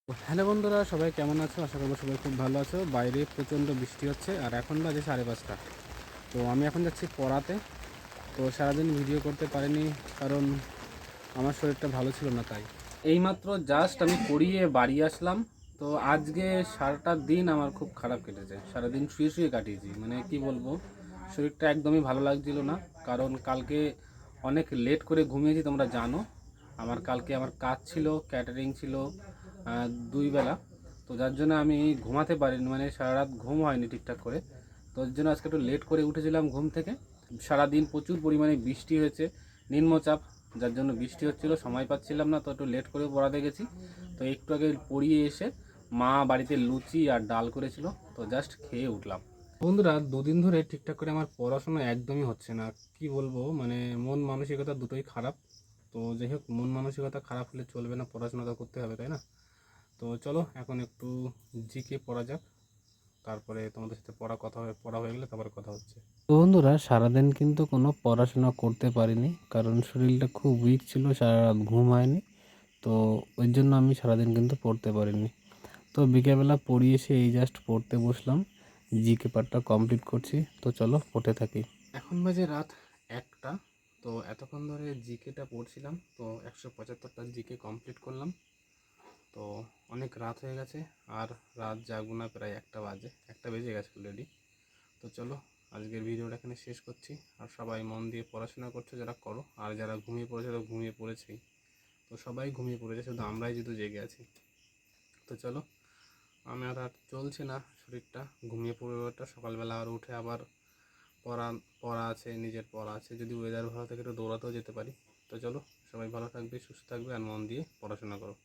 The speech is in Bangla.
হ্যালো বন্ধুরা, সবাই কেমন আছো? আশা করবো সবাই খুব ভালো আছো। বাইরে প্রচণ্ড বৃষ্টি হচ্ছে আর এখন বাজে 5:30। তো আমি এখন যাচ্ছি পড়াতে। তো সারাদিন ভিডিও করতে পারিনি কারণ আমার শরীরটা ভালো ছিল না, তাই এইমাত্র জাস্ট আমি পড়িয়ে বাড়ি আসলাম। তো আজকে সারাটা দিন আমার খুব খারাপ কেটেছে, সারাদিন শুয়ে শুয়ে কাটিয়েছি। মানে কি বলবো, শরীরটা একদমই ভালো লাগছিল না। কারণ কালকে অনেক লেট করে ঘুমিয়েছি, তোমরা জানো। কালকে আমার কাজ ছিল, ক্যাটারিং ছিল 2 বেলা। তো যার জন্য আমি ঘুমাতে পারিনি, মানে সারা রাত ঘুম হয়নি ঠিকঠাক করে। তো ওর জন্য আজকে একটু লেট করে উঠেছিলাম ঘুম থেকে। সারাদিন প্রচুর পরিমাণে বৃষ্টি হয়েছে, নিম্নচাপ, যার জন্য বৃষ্টি হচ্ছিল, সময় পাচ্ছিলাম না। তো একটু লেট করে পড়াতে গেছি। তো একটু আগে পড়িয়ে এসে মা বাড়িতে লুচি আর ডাল করেছিল, তো জাস্ট খেয়ে উঠলাম। বন্ধুরা, 2 দিন ধরে ঠিকঠাক করে আমার পড়াশোনা একদমই হচ্ছে না। কি বলবো, মানে মন মানসিকতা দুটোই খারাপ। তো যাই হোক, মন মানসিকতা খারাপ হলে চলবে না, পড়াশোনা তো করতে হবে, তাই না? তো চলো এখন একটু জিকে পড়া যাক, তারপরে তোমাদের সাথে পড়া হয়ে গেলে তারপরে কথা হচ্ছে। তো বন্ধুরা, সারাদিন কিন্তু কোনো পড়াশোনা করতে পারিনি, কারণ শরীরটা খুব উইক ছিল, সারা রাত ঘুম হয়নি। তো ওই জন্য আমি সারাদিন কিন্তু পড়তে পারিনি। তো বিকেলবেলা পড়িয়ে এসে এই জাস্ট পড়তে বসলাম, জিকে পার্টটা কমপ্লিট করছি। তো চলো পড়তে থাকি। এখন বাজে রাত 1টা। তো এতক্ষণ ধরে জিকেটা পড়ছিলাম, তো 175টা জিকে কমপ্লিট করলাম। তো অনেক রাত হয়ে গেছে, আর রাত জাগবো না, প্রায় 1টা বাজে, 1টা বেজে গেছে অলরেডি। তো চলো আজকের ভিডিওটা এখানে শেষ করছি। আর সবাই মন দিয়ে পড়াশোনা করছো যারা, করো। আর যারা ঘুমিয়ে পড়েছে তো ঘুমিয়ে পড়েছেই। তো সবাই ঘুমিয়ে পড়েছে, শুধু আমরাই যদি জেগে আছি। তো চলো, আমার আর চলছে না শরীরটা, ঘুমিয়ে পড়াটা, সকালবেলা আর উঠে আবার পড়া পড়া আছে, নিজের পড়া আছে। যদি ওয়েদার ভালো থাকে একটু দৌড়াতেও যেতে পারি। তো চলো, সবাই ভালো থাকবে, সুস্থ থাকবে, আর মন দিয়ে পড়াশোনা করো।